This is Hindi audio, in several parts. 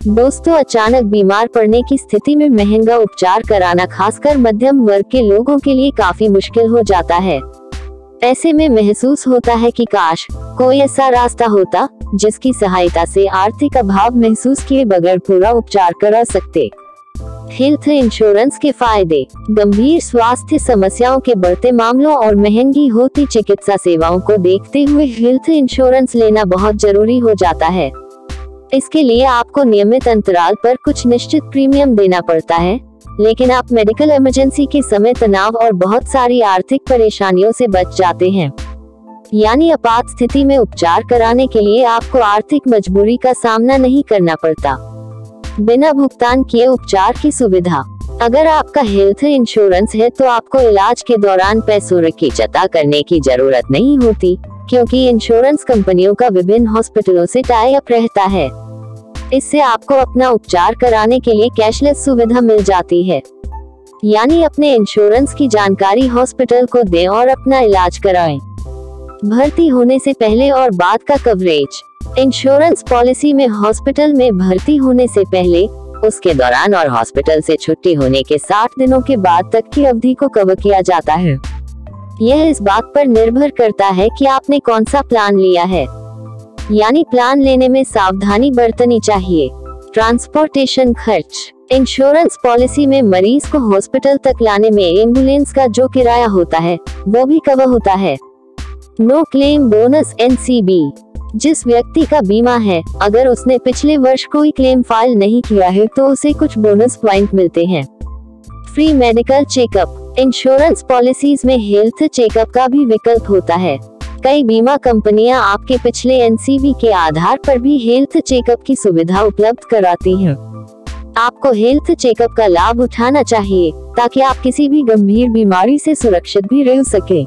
दोस्तों, अचानक बीमार पड़ने की स्थिति में महंगा उपचार कराना खासकर मध्यम वर्ग के लोगों के लिए काफी मुश्किल हो जाता है। ऐसे में महसूस होता है कि काश कोई ऐसा रास्ता होता जिसकी सहायता से आर्थिक अभाव महसूस किए बगैर पूरा उपचार करा सकते। हेल्थ इंश्योरेंस के फायदे। गंभीर स्वास्थ्य समस्याओं के बढ़ते मामलों और महंगी होती चिकित्सा सेवाओं को देखते हुए हेल्थ इंश्योरेंस लेना बहुत जरूरी हो जाता है। इसके लिए आपको नियमित अंतराल पर कुछ निश्चित प्रीमियम देना पड़ता है, लेकिन आप मेडिकल इमरजेंसी के समय तनाव और बहुत सारी आर्थिक परेशानियों से बच जाते हैं। यानी आपात स्थिति में उपचार कराने के लिए आपको आर्थिक मजबूरी का सामना नहीं करना पड़ता। बिना भुगतान किए उपचार की सुविधा। अगर आपका हेल्थ इंश्योरेंस है तो आपको इलाज के दौरान पैसों की चिंता करने की जरूरत नहीं होती, क्योंकि इंश्योरेंस कंपनियों का विभिन्न हॉस्पिटलों से टाई अप रहता है। इससे आपको अपना उपचार कराने के लिए कैशलेस सुविधा मिल जाती है। यानी अपने इंश्योरेंस की जानकारी हॉस्पिटल को दें और अपना इलाज कराएं। भर्ती होने से पहले और बाद का कवरेज। इंश्योरेंस पॉलिसी में हॉस्पिटल में भर्ती होने से पहले, उसके दौरान और हॉस्पिटल से छुट्टी होने के 60 दिनों के बाद तक की अवधि को कवर किया जाता है। यह इस बात पर निर्भर करता है कि आपने कौन सा प्लान लिया है। यानी प्लान लेने में सावधानी बरतनी चाहिए। ट्रांसपोर्टेशन खर्च। इंश्योरेंस पॉलिसी में मरीज को हॉस्पिटल तक लाने में एम्बुलेंस का जो किराया होता है वो भी कवर होता है। No claim bonus NCB। जिस व्यक्ति का बीमा है, अगर उसने पिछले वर्ष कोई क्लेम फाइल नहीं किया है तो उसे कुछ बोनस पॉइंट मिलते हैं। Free medical checkup. Insurance policies में हेल्थ चेकअप का भी विकल्प होता है। कई बीमा कंपनियां आपके पिछले NCB के आधार पर भी हेल्थ चेकअप की सुविधा उपलब्ध कराती हैं। आपको हेल्थ चेकअप का लाभ उठाना चाहिए ताकि आप किसी भी गंभीर बीमारी से सुरक्षित भी रह सके।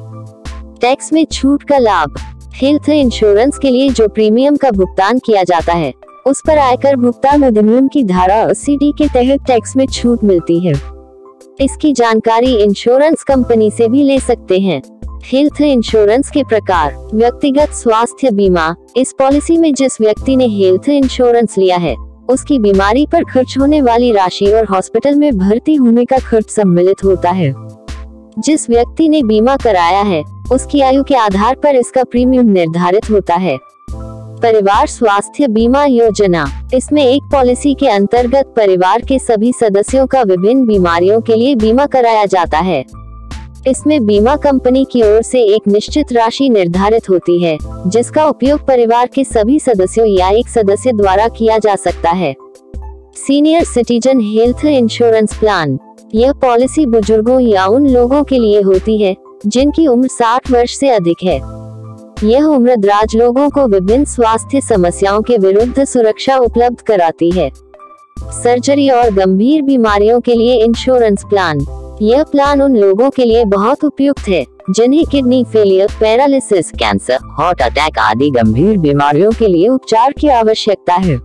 टैक्स में छूट का लाभ। हेल्थ इंश्योरेंस के लिए जो प्रीमियम का भुगतान किया जाता है, उस पर आयकर भुगतान अधिनियम की धारा 80D के तहत टैक्स में छूट मिलती है। इसकी जानकारी इंश्योरेंस कंपनी से भी ले सकते हैं। हेल्थ इंश्योरेंस के प्रकार। व्यक्तिगत स्वास्थ्य बीमा। इस पॉलिसी में जिस व्यक्ति ने हेल्थ इंश्योरेंस लिया है, उसकी बीमारी पर खर्च होने वाली राशि और हॉस्पिटल में भर्ती होने का खर्च सम्मिलित होता है। जिस व्यक्ति ने बीमा कराया है, उसकी आयु के आधार पर इसका प्रीमियम निर्धारित होता है। परिवार स्वास्थ्य बीमा योजना। इसमें एक पॉलिसी के अंतर्गत परिवार के सभी सदस्यों का विभिन्न बीमारियों के लिए बीमा कराया जाता है। इसमें बीमा कंपनी की ओर से एक निश्चित राशि निर्धारित होती है, जिसका उपयोग परिवार के सभी सदस्यों या एक सदस्य द्वारा किया जा सकता है। Senior citizen health insurance plan. यह पॉलिसी बुजुर्गों या उन लोगों के लिए होती है जिनकी उम्र 60 वर्ष से अधिक है। यह उम्रदराज लोगों को विभिन्न स्वास्थ्य समस्याओं के विरुद्ध सुरक्षा उपलब्ध कराती है। सर्जरी और गंभीर बीमारियों के लिए इंश्योरेंस प्लान। यह प्लान उन लोगों के लिए बहुत उपयुक्त है जिन्हें kidney failure, paralysis, cancer, heart attack आदि गंभीर बीमारियों के लिए उपचार की आवश्यकता है।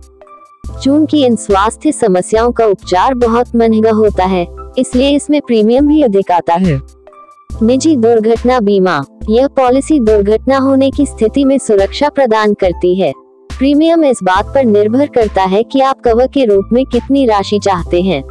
चूंकि इन स्वास्थ्य समस्याओं का उपचार बहुत महंगा होता है, इसलिए इसमें प्रीमियम भी अधिक आता है। निजी दुर्घटना बीमा। यह पॉलिसी दुर्घटना होने की स्थिति में सुरक्षा प्रदान करती है। प्रीमियम इस बात पर निर्भर करता है कि आप कवर के रूप में कितनी राशि चाहते हैं।